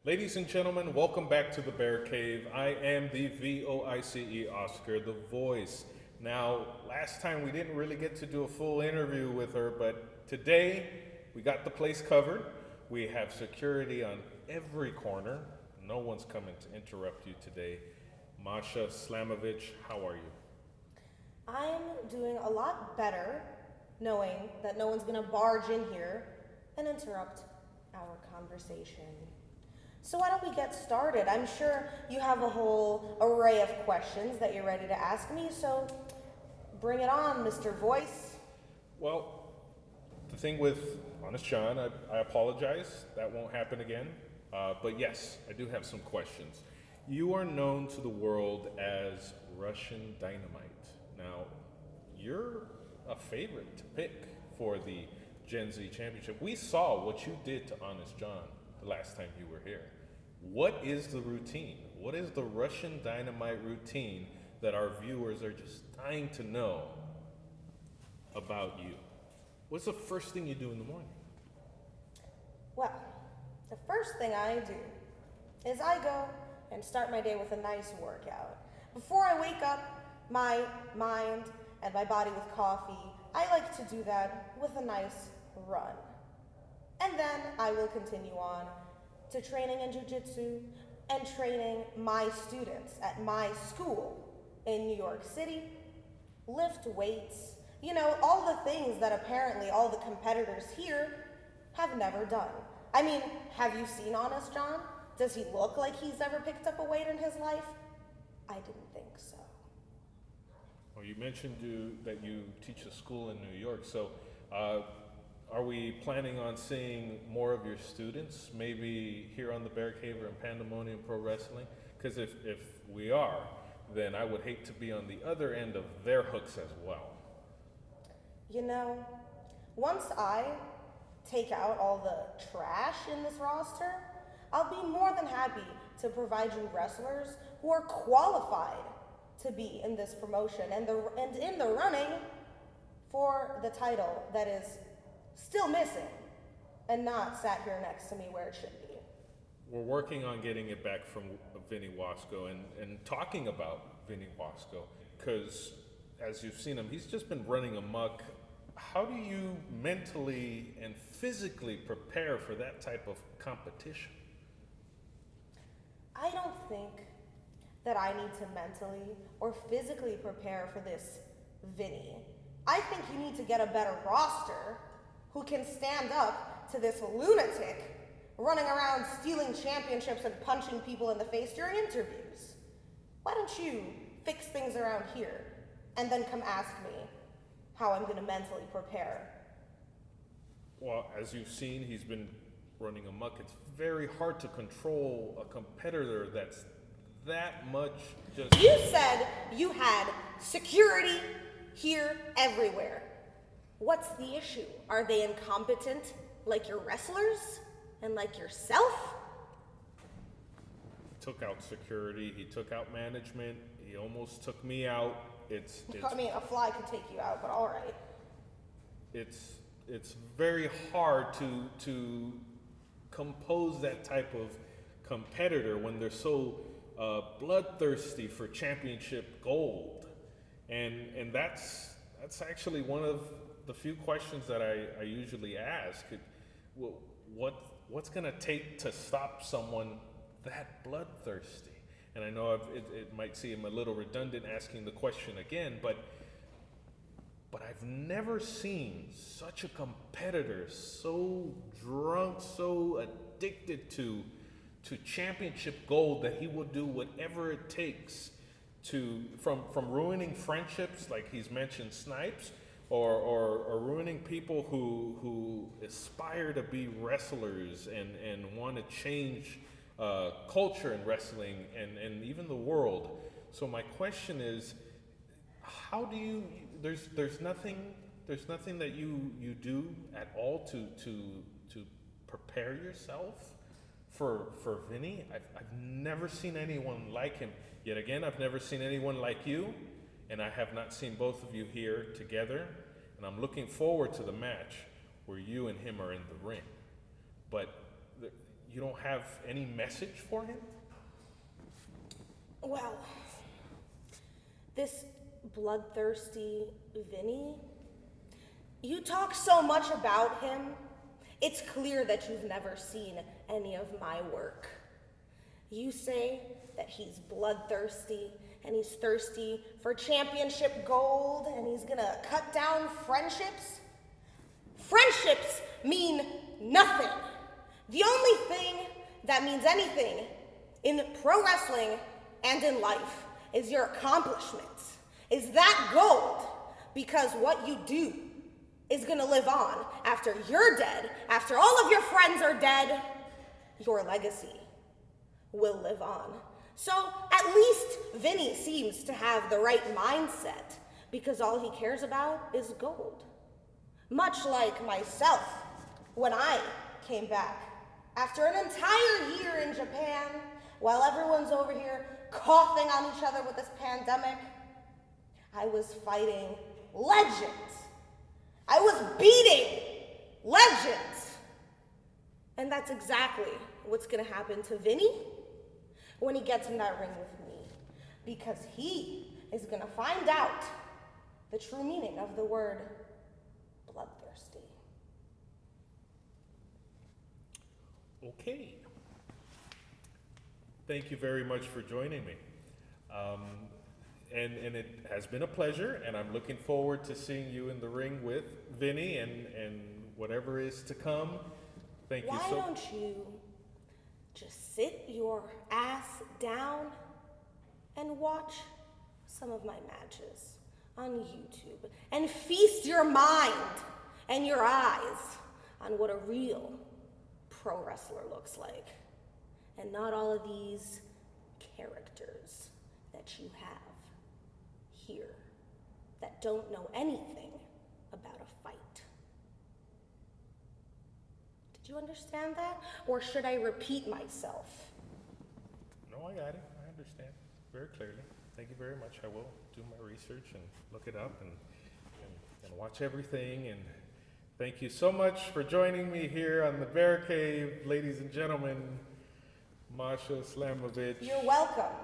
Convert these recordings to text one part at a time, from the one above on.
Ladies and gentlemen, welcome back to the Bear Cave. I am the VOICE Oscar, the voice. Now, last time we didn't really get to do a full interview with her, but today we got the place covered. We have security on every corner. No one's coming to interrupt you today. Masha Slamovich, how are you? I'm doing a lot better knowing that no one's gonna barge in here and interrupt our conversation. So why don't we get started? I'm sure you have a whole array of questions that you're ready to ask me, so bring it on, Mr. Voice. Well, the thing with Honest John, I apologize. That won't happen again. But yes, I do have some questions. You are known to the world as Russian Dynamite. Now, you're a favorite to pick for the Gen Z Championship. We saw what you did to Honest John the last time you were here. What is the routine? What is the Russian Dynamite routine that our viewers are just dying to know about you? What's the first thing you do in the morning? Well, the first thing I do is I go and start my day with a nice workout. Before I wake up my mind and my body with coffee, I like to do that with a nice run. And then I will continue on to training in jiu-jitsu and training my students at my school in New York City, lift weights, all the things that apparently all the competitors here have never done. I mean, have you seen Honest John? Does he look like he's ever picked up a weight in his life? I didn't think so. Well, you mentioned that you teach a school in New York, so are we planning on seeing more of your students, maybe here on the Bear Cave or in Pandemonium Pro Wrestling? Because if we are, then I would hate to be on the other end of their hooks as well. Once I take out all the trash in this roster, I'll be more than happy to provide you wrestlers who are qualified to be in this promotion and in the running for the title that is still missing and not sat here next to me where it should be. We're working on getting it back from Vinny Wasko and talking about Vinny Wasko, because as you've seen him, he's just been running amok. How do you mentally and physically prepare for that type of competition? I don't think that I need to mentally or physically prepare for this Vinny. I think you need to get a better roster who can stand up to this lunatic running around stealing championships and punching people in the face during interviews. Why don't you fix things around here and then come ask me how I'm going to mentally prepare? Well, as you've seen, he's been running amok. It's very hard to control a competitor that's that much just... You said you had security here everywhere. What's the issue? Are they incompetent like your wrestlers and like yourself? He took out security, he took out management, he almost took me out. I mean, a fly could take you out, but all right. It's very hard to compose that type of competitor when they're so bloodthirsty for championship gold, and that's actually one of the few questions that I usually ask. What's gonna take to stop someone that bloodthirsty? And I know it might seem a little redundant asking the question again, but I've never seen such a competitor so drunk, so addicted to championship gold that he will do whatever it takes from ruining friendships, like he's mentioned Snipes, or ruining people who aspire to be wrestlers and want to change culture in wrestling and even the world. So my question is, how do you? There's nothing that you do at all to prepare yourself for Vinny. I've never seen anyone like him. Yet again, I've never seen anyone like you, and I have not seen both of you here together. And I'm looking forward to the match where you and him are in the ring. But you don't have any message for him? Well, this bloodthirsty Vinny, you talk so much about him, it's clear that you've never seen any of my work. You say that he's bloodthirsty, and he's thirsty for championship gold, and he's gonna cut down friendships. Friendships mean nothing. The only thing that means anything in pro wrestling and in life is your accomplishments, is that gold, because what you do is gonna live on after you're dead, after all of your friends are dead, your legacy will live on. So at least Vinny seems to have the right mindset, because all he cares about is gold. Much like myself, when I came back after an entire year in Japan, while everyone's over here coughing on each other with this pandemic, I was fighting legends. I was beating legends. And that's exactly what's gonna happen to Vinny when he gets in that ring with me, because he is gonna find out the true meaning of the word bloodthirsty. Okay. Thank you very much for joining me. And it has been a pleasure, and I'm looking forward to seeing you in the ring with Vinny and whatever is to come. Thank you so much. Why don't you just sit your ass down and watch some of my matches on YouTube and feast your mind and your eyes on what a real pro wrestler looks like, and not all of these characters that you have here that don't know anything about a fight. Did you understand that? Or should I repeat myself? No, I got it. I understand very clearly. Thank you very much. I will do my research and look it up and watch everything. And thank you so much for joining me here on the Bear Cave, ladies and gentlemen. Masha Slamovich. You're welcome.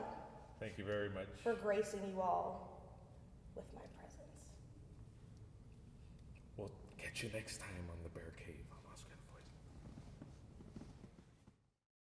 Thank you very much. For gracing you all with my presence. We'll catch you next time on the Bear Cave.